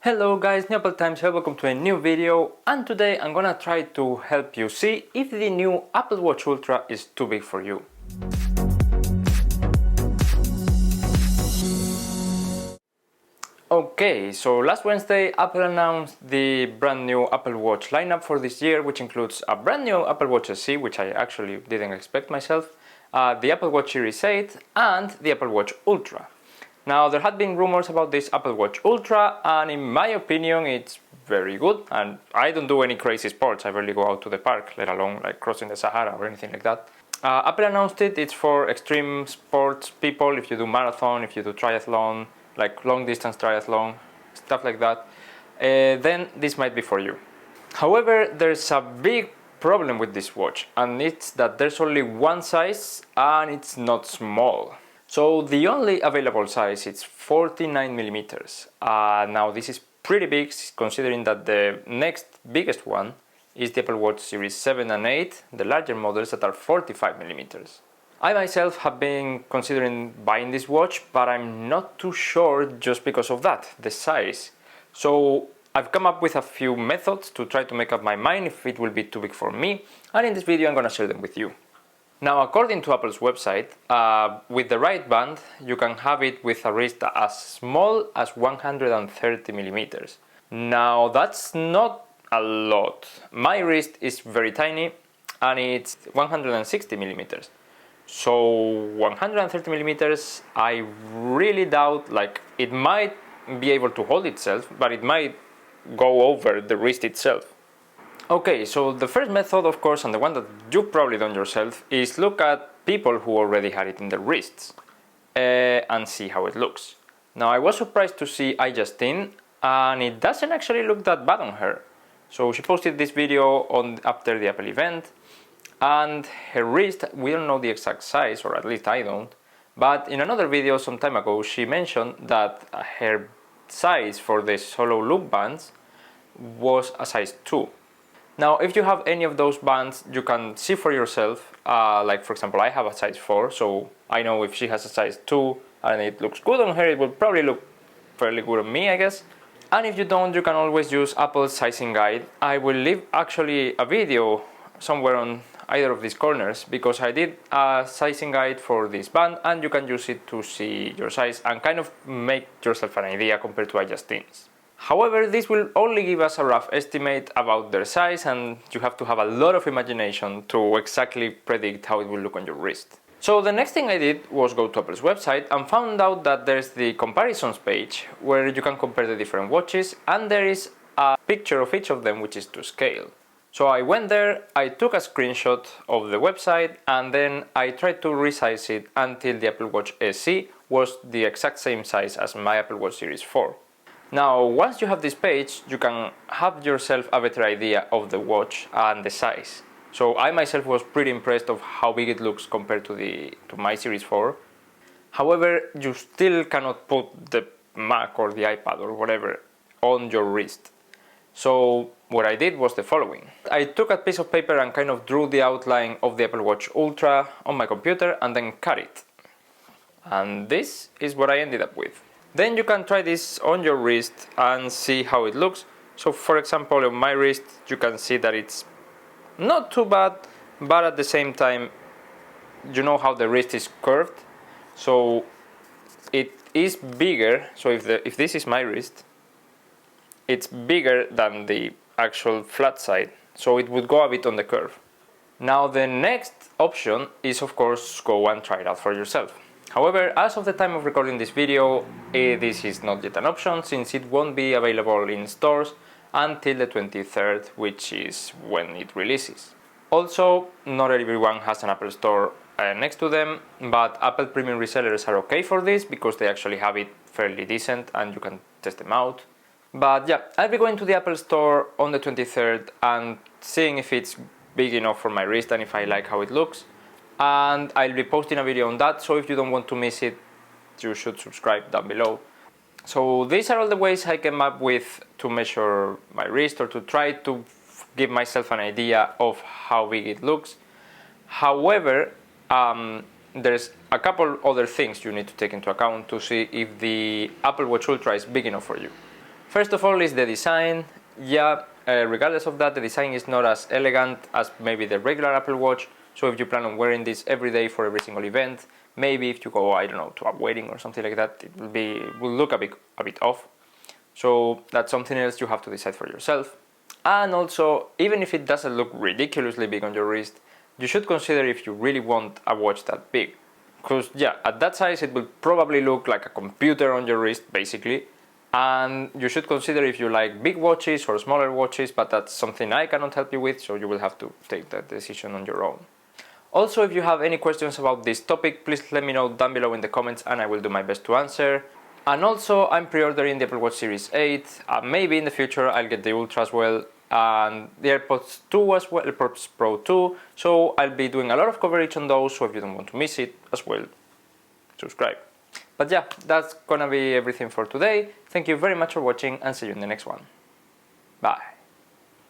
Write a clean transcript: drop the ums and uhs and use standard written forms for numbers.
Hello guys, New Apple Times here, welcome to a new video, and today I'm gonna try to help you see if the new Apple Watch Ultra is too big for you. Okay, so last Wednesday Apple announced the brand new Apple Watch lineup for this year, which includes a brand new Apple Watch SE, which I actually didn't expect myself, the Apple Watch Series 8 and the Apple Watch Ultra. Now, there had been rumors about this Apple Watch Ultra, and in my opinion it's very good, and I don't do any crazy sports. I rarely go out to the park, let alone like crossing the Sahara or anything like that. Apple announced it's for extreme sports people, if you do marathon, if you do triathlon, like long distance triathlon, stuff like that, then this might be for you. However, there's a big problem with this watch, and it's that there's only one size and it's not small. So the only available size is 49mm. Now this is pretty big, considering that the next biggest one is the Apple Watch Series 7 and 8, the larger models that are 45mm. I myself have been considering buying this watch, but I'm not too sure just because of that, the size. So I've come up with a few methods to try to make up my mind if it will be too big for me, and in this video I'm gonna share them with you. Now, according to Apple's website, with the right band, you can have it with a wrist as small as 130mm. Now, that's not a lot. My wrist is very tiny and it's 160mm. So 130mm, I really doubt, like, it might be able to hold itself, but it might go over the wrist itself. Okay, so the first method, of course, and the one that you've probably done yourself, is look at people who already had it in their wrists and see how it looks. Now, I was surprised to see Justine, and it doesn't actually look that bad on her. So she posted this video after the Apple event, and her wrist, we don't know the exact size, or at least I don't, but in another video some time ago she mentioned that her size for the solo loop bands was a size 2. Now, if you have any of those bands, you can see for yourself, like for example, I have a size 4, so I know if she has a size 2 and it looks good on her, it will probably look fairly good on me, I guess. And if you don't, you can always use Apple's sizing guide. I will leave actually a video somewhere on either of these corners, because I did a sizing guide for this band, and you can use it to see your size and kind of make yourself an idea compared to Justine's. However, this will only give us a rough estimate about their size, and you have to have a lot of imagination to exactly predict how it will look on your wrist. So the next thing I did was go to Apple's website and found out that there's the comparisons page where you can compare the different watches, and there is a picture of each of them which is to scale. So I went there, I took a screenshot of the website, and then I tried to resize it until the Apple Watch SE was the exact same size as my Apple Watch Series 4. Now, once you have this page, you can have yourself a better idea of the watch and the size. So I myself was pretty impressed of how big it looks compared to my Series 4. However, you still cannot put the Mac or the iPad or whatever on your wrist. So what I did was the following. I took a piece of paper and kind of drew the outline of the Apple Watch Ultra on my computer and then cut it. And this is what I ended up with. Then you can try this on your wrist and see how it looks. So for example, on my wrist, you can see that it's not too bad, but at the same time, you know how the wrist is curved. So it is bigger. So if this is my wrist, it's bigger than the actual flat side. So it would go a bit on the curve. Now the next option is, of course, go and try it out for yourself. However, as of the time of recording this video, this is not yet an option, since it won't be available in stores until the 23rd, which is when it releases. Also, not everyone has an Apple Store next to them, but Apple Premium resellers are okay for this because they actually have it fairly decent and you can test them out. But yeah, I'll be going to the Apple Store on the 23rd and seeing if it's big enough for my wrist and if I like how it looks. And I'll be posting a video on that, so if you don't want to miss it, you should subscribe down below. So these are all the ways I came up with to measure my wrist, or to try to give myself an idea of how big it looks. However, there's a couple other things you need to take into account to see if the Apple Watch Ultra is big enough for you. First of all is the design. Yeah, regardless of that, the design is not as elegant as maybe the regular Apple Watch. So if you plan on wearing this every day for every single event, maybe if you go, I don't know, to a wedding or something like that, it will look a bit off. So that's something else you have to decide for yourself. And also, even if it doesn't look ridiculously big on your wrist, you should consider if you really want a watch that big. Because yeah, at that size it will probably look like a computer on your wrist, basically. And you should consider if you like big watches or smaller watches, but that's something I cannot help you with, so you will have to take that decision on your own. Also, if you have any questions about this topic, please let me know down below in the comments and I will do my best to answer. And also, I'm pre-ordering the Apple Watch Series 8, maybe in the future I'll get the Ultra as well, and the AirPods 2 as well, AirPods Pro 2, so I'll be doing a lot of coverage on those, so if you don't want to miss it as well, subscribe. But yeah, that's gonna be everything for today. Thank you very much for watching and see you in the next one. Bye.